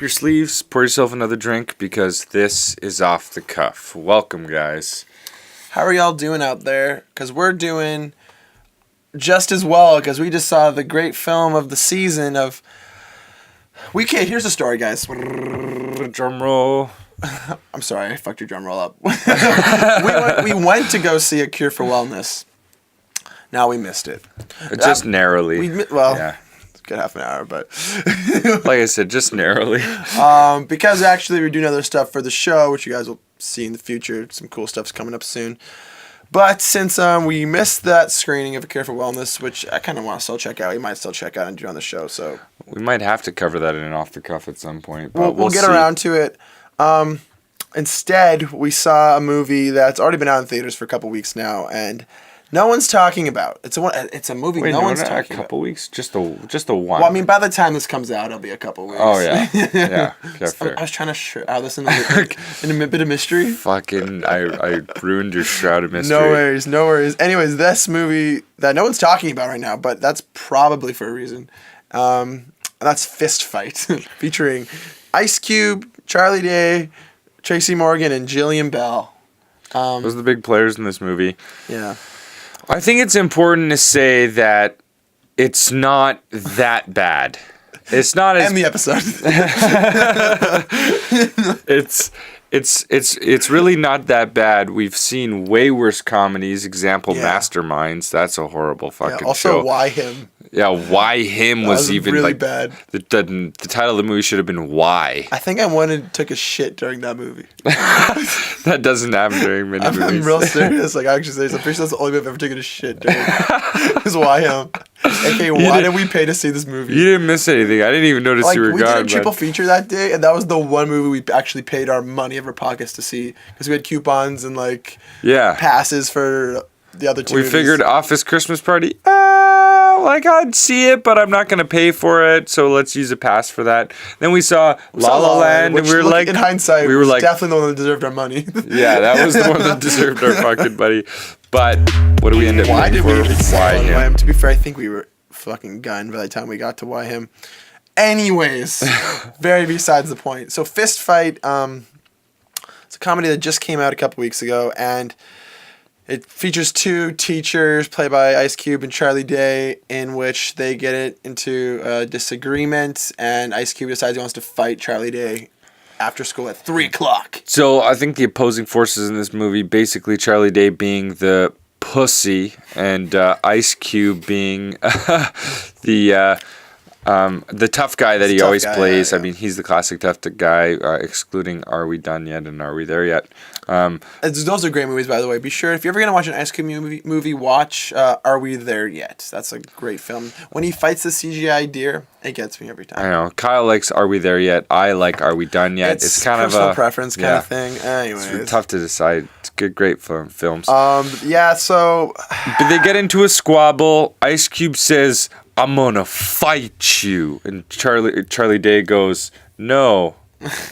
your sleeves, pour yourself another drink, because this is Off the Cuff. Welcome, guys. How are y'all doing out there? Because we're doing just as well, because we just saw the great film of the season of... Here's the story, guys. Drum roll. I'm sorry, I fucked your drum roll up. we went to go see A Cure for Wellness. Now we missed it. Just narrowly. Yeah. Good half an hour, but like I said, just narrowly. Because actually we're doing other stuff for the show, which you guys will see in the future. Some cool stuff's coming up soon. But since we missed that screening of A Cure for Wellness, which I kind of want to still check out, we might still check out and do on the show. So we might have to cover that in an off the cuff at some point. But we'll get around to it. Instead, we saw a movie that's already been out in theaters for a couple weeks now, and no one's talking about. It's a movie no one's talking about. A couple weeks? Just a one. Well, I mean, by the time this comes out, it'll be a couple weeks. Oh, yeah. Yeah, fair. I was trying to shroud this in a bit of mystery. Fucking, I ruined your shroud of mystery. No worries. Anyways, this movie that no one's talking about right now, but that's probably for a reason. That's Fist Fight, featuring Ice Cube, Charlie Day, Tracy Morgan, and Jillian Bell. Those are the big players in this movie. Yeah. I think it's important to say that it's not that bad. It's not as... End the episode. It's really not that bad. We've seen way worse comedies. Example, Masterminds. That's a horrible fucking also, show. Also, Why Him? Yeah, Why Him was even really like bad. The title of the movie should have been Why. I think took a shit during that movie. That doesn't happen during many movies. I'm real serious. Like, actually serious. I'm pretty sure that's the only movie I've ever taken a shit during. It was Why Him. Okay, why did we pay to see this movie? You didn't miss anything. I didn't even notice you were gone. We did a triple feature that day, and that was the one movie we actually paid our money of our pockets to see, because we had coupons and passes for the other two. We figured Office Christmas Party. I'd see it, but I'm not going to pay for it, so let's use a pass for that. Then we saw La La Land, and we were like... In hindsight, we were definitely the one that deserved our money. Yeah, that was the one that deserved our fucking money. But what do we end up Why paying did for? we even Why Him? To be fair, I think we were fucking gunned by the time we got to Why Him. Anyways, very besides the point. So Fist Fight, it's a comedy that just came out a couple weeks ago, and... it features two teachers played by Ice Cube and Charlie Day, in which they get into a disagreement, and Ice Cube decides he wants to fight Charlie Day after school at 3 o'clock. So I think the opposing forces in this movie, basically Charlie Day being the pussy and Ice Cube being the tough guy that he always plays. Yeah. I mean, he's the classic tough guy, excluding Are We Done Yet and Are We There Yet? Those are great movies, by the way. Be sure, if you're ever going to watch an Ice Cube movie, watch Are We There Yet? That's a great film. When he fights the CGI deer, it gets me every time. I know. Kyle likes Are We There Yet? I like Are We Done Yet? It's kind of a preference kind of thing. Anyways. It's tough to decide. It's great films. So... But they get into a squabble. Ice Cube says, I'm gonna fight you. And Charlie Day goes, no.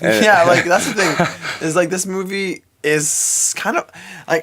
Yeah, that's the thing. Is this movie is kind of I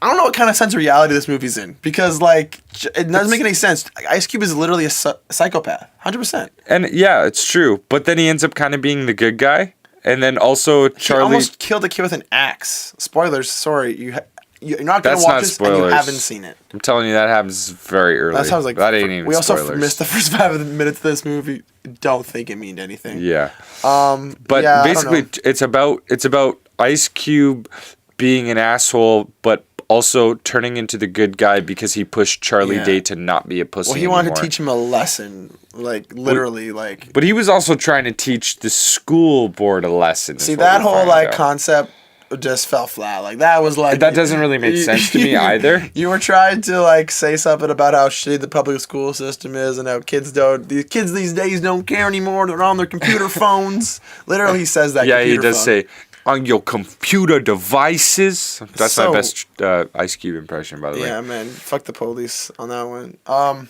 don't know what kind of sense of reality this movie's in, because it doesn't make any sense. Ice Cube is literally a psychopath, 100%. And yeah, it's true. But then he ends up kind of being the good guy, and then also Charlie almost killed a kid with an axe. Spoilers. Sorry, you're not gonna watch this and you haven't seen it. I'm telling you, that happens very early. That sounds that ain't even. We also spoilers. missed the first 5 minutes of this movie. Don't think it meant anything. Yeah. But basically, it's about Ice Cube being an asshole, but also turning into the good guy because he pushed Charlie Day to not be a pussy anymore. Well, he wanted to teach him a lesson, literally. But he was also trying to teach the school board a lesson. See, that whole concept just fell flat. That was that doesn't really make sense to me either. You were trying to say something about how shitty the public school system is and how kids these days don't care anymore. They're on their computer phones. Literally, he says that. Yeah, he does say on your computer devices. That's my best Ice Cube impression, by the way. Yeah, man, fuck the police on that one.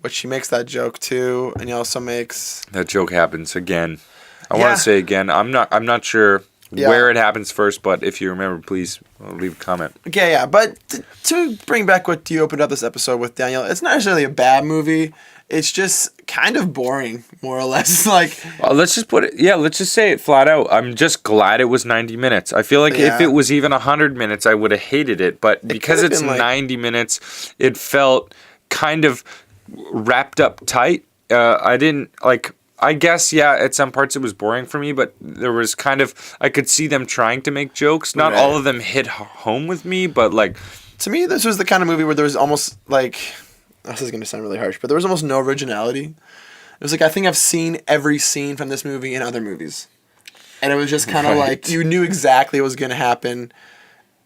Which he makes that joke too, and he also makes that joke happens again. I want to say again. I'm not sure. where it happens first, but if you remember, please leave a comment. Okay, yeah, but to bring back what you opened up this episode with, Daniel, it's not necessarily a bad movie. It's just kind of boring, more or less. Like, let's just put it. Yeah, let's just say it flat out. I'm just glad it was 90 minutes. I feel like if it was even 100 minutes, I would have hated it. But because it's 90 minutes, it felt kind of wrapped up tight. I didn't like. I guess, yeah, at some parts it was boring for me, but there was kind of, I could see them trying to make jokes. Not all of them hit home with me, but like. To me, this was the kind of movie where there was almost like, this is going to sound really harsh, but there was almost no originality. It was like, I think I've seen every scene from this movie in other movies. And it was just kind of like, you knew exactly what was going to happen.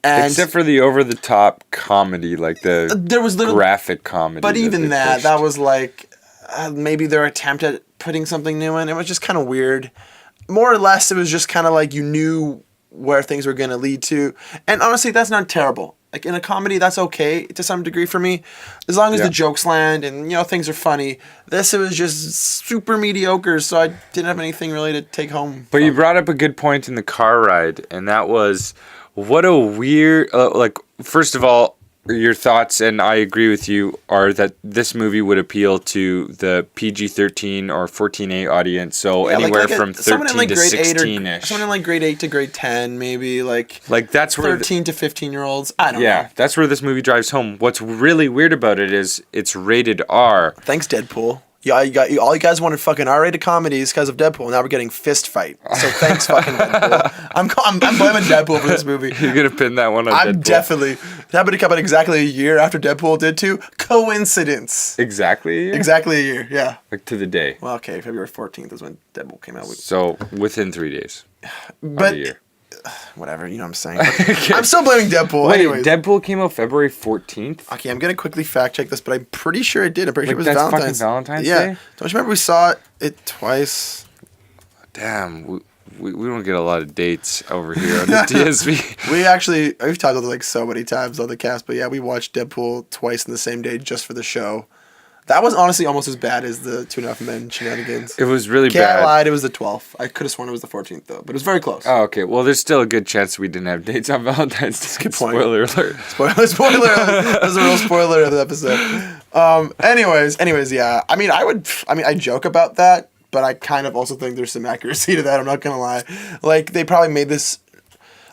And except for the over-the-top comedy, like there was graphic comedy. But even that was like, maybe their attempt at putting something new in. It was just kind of weird. More or less, it was just kind of like you knew where things were going to lead to. And honestly, that's not terrible. Like in a comedy, that's okay to some degree for me. As long as the jokes land and, things are funny. This, it was just super mediocre, so I didn't have anything really to take home. But you brought up a good point in the car ride, and that was, what a weird, first of all, your thoughts, and I agree with you, are that this movie would appeal to the PG-13 or 14A audience, so anywhere from 13 to 16-ish. Someone in like grade 8 to grade 10, maybe, like that's where 13 to 15-year-olds. I don't know. Yeah, that's where this movie drives home. What's really weird about it is it's rated R. Thanks, Deadpool. Yeah, all you guys wanted fucking R-rated comedies because of Deadpool. Now we're getting fist fight. So thanks, fucking Deadpool. I'm blaming Deadpool for this movie. You're gonna pin that one on Deadpool. I'm definitely. It happened to come out exactly a year after Deadpool did too. Coincidence. Exactly a year? Exactly a year, yeah. Like to the day. Well, okay, February 14th is when Deadpool came out. So within 3 days. But of the year. Whatever, you know what I'm saying. Okay. I'm still blaming Deadpool. Wait, anyways. Deadpool came out February 14th? Okay, I'm going to quickly fact check this, but I'm pretty sure it did. I'm pretty sure it was that's Valentine's. Fucking Valentine's Day? Yeah. Don't you remember we saw it twice? Damn, we don't get a lot of dates over here on the DSV. We've talked about it like so many times on the cast, but yeah, we watched Deadpool twice in the same day just for the show. That was honestly almost as bad as the Two and a Half Men shenanigans. It was really bad. I lied. It was the 12th. I could have sworn it was the 14th though, but it was very close. Oh, okay. Well, there's still a good chance we didn't have dates on Valentine's Day. Good point. Spoiler alert. Spoiler alert. That was a real spoiler of the episode. Anyways, yeah. I joke about that, but I kind of also think there's some accuracy to that. I'm not gonna lie. Like they probably made this.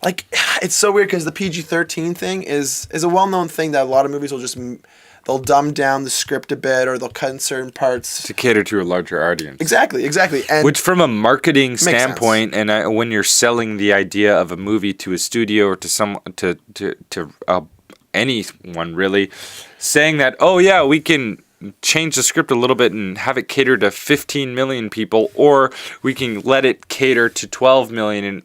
Like it's so weird because the PG-13 thing is a well-known thing that a lot of movies will just. They'll dumb down the script a bit, or they'll cut in certain parts to cater to a larger audience. Exactly. And which, from a marketing standpoint, and when you're selling the idea of a movie to a studio or to anyone really, saying that, oh yeah, we can change the script a little bit and have it cater to 15 million people, or we can let it cater to 12 million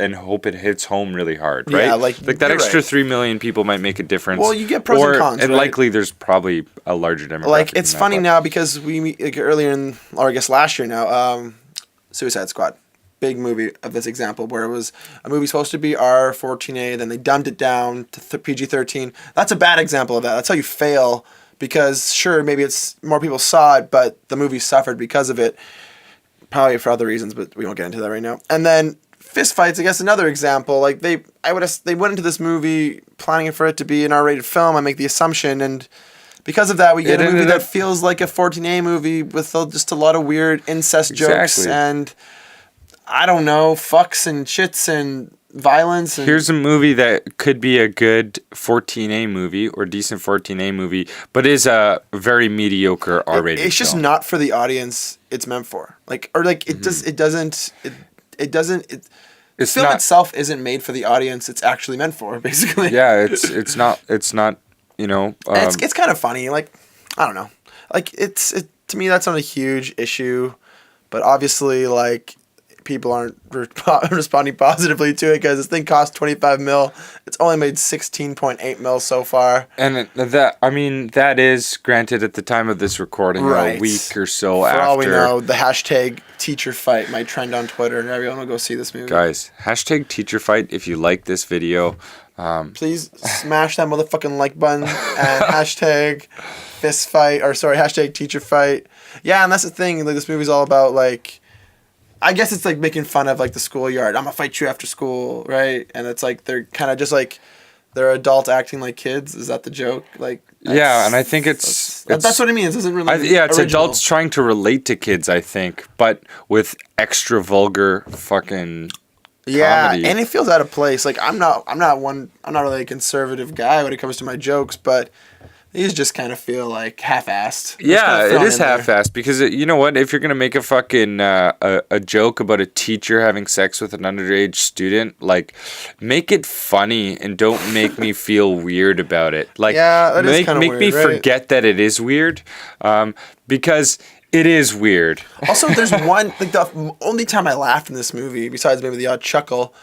and hope it hits home really hard, right? Yeah, like that extra 3 million people might make a difference. Well, you get pros and cons, and right? likely there's probably a larger demographic. Like it's funny now because we earlier or I guess last year now, Suicide Squad, big movie of this example where it was a movie supposed to be R14A, then they dumbed it down to PG-13. That's a bad example of that. That's how you fail because sure maybe it's more people saw it, but the movie suffered because of it, probably for other reasons, but we won't get into that right now. And then fist fights, I guess, another example. Like they went into this movie planning for it to be an R-rated film. I make the assumption, and because of that, we get a movie that feels like a 14A movie with just a lot of weird incest jokes and I don't know, fucks and shits and violence. Here's a movie that could be a good 14A movie or decent 14A movie, but is a very mediocre R-rated. It's just not for the audience it's meant for. The film itself isn't made for the audience it's actually meant for, basically. Yeah, it's not it's kind of funny, like I don't know. Like to me that's not a huge issue, but obviously like people aren't responding positively to it because this thing cost 25 mil. It's only made 16.8 mil so far. And that is granted at the time of this recording, a week or so after. For all we know, the hashtag teacher fight might trend on Twitter and everyone will go see this movie. Guys, hashtag teacher fight if you like this video. Please smash that motherfucking like button and hashtag hashtag teacher fight. Yeah, and that's the thing. Like this movie's all about like I guess it's like making fun of like the schoolyard. I'm gonna fight you after school, right? And it's like they're kind of just like they're adults acting like kids. Is that the joke? Like yeah, and I think it's that's what I mean. It doesn't really. Yeah, it's original. adults trying to relate to kids. I think, but with extra vulgar fucking. Yeah, comedy. and it feels out of place. Like I'm not really a conservative guy when it comes to my jokes, but these just kind of feel like half-assed. Yeah, it is half-assed because you know what? If you're gonna make a fucking a joke about a teacher having sex with an underage student, like make it funny and don't make me feel weird about it. Like, yeah, that is kind of make weird, me right? forget that it is weird, because. It is weird. Also, there's one, like, the only time I laughed in this movie, besides maybe the odd chuckle,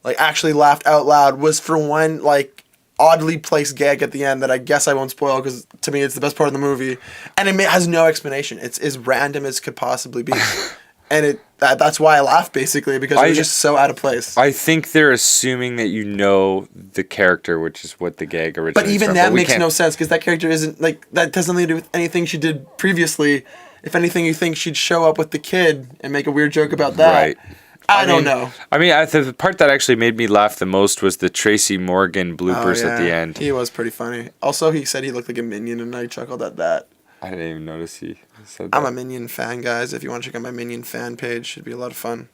like, actually laughed out loud, was for one, like, oddly placed gag at the end that I guess I won't spoil because, to me, it's the best part of the movie. And it has no explanation. It's as random as could possibly be. And that's why I laughed, basically, because it was just so out of place. I think they're assuming that you know the character, which is what the gag originally But even that makes no sense because that character isn't, like, that has nothing to do with anything she did previously. If anything, you think she'd show up with the kid and make a weird joke about that. Right. I don't know. I mean, the part that actually made me laugh the most was the Tracy Morgan bloopers at the end. He was pretty funny. Also, he said he looked like a Minion, and I chuckled at that. I didn't even notice he said that. I'm a Minion fan, guys. If you want to check out my Minion fan page, it'd be a lot of fun.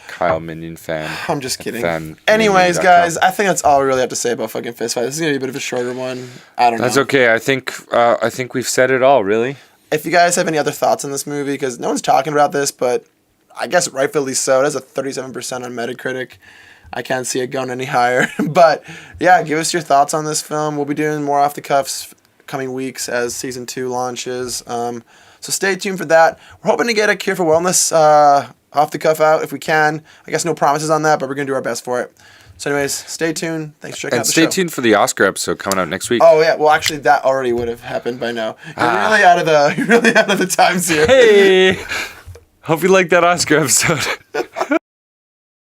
Kyle Minion fan. I'm just kidding. Anyways, guys, I think that's all we really have to say about fucking Fist Fight. This is gonna be a bit of a shorter one. I don't know. That's okay. I think we've said it all, really. If you guys have any other thoughts on this movie, because no one's talking about this, but I guess rightfully so. It has a 37% on Metacritic. I can't see it going any higher. But yeah, give us your thoughts on this film. We'll be doing more off the cuffs coming weeks as season 2 launches. So stay tuned for that. We're hoping to get a Cure for Wellness off the cuff out if we can. I guess no promises on that, but we're gonna do our best for it. So anyways, stay tuned. Thanks for checking out the show. And stay tuned for the Oscar episode coming out next week. Oh yeah, well actually that already would have happened by now. You're really out of the times here. Hey, hope you liked that Oscar episode.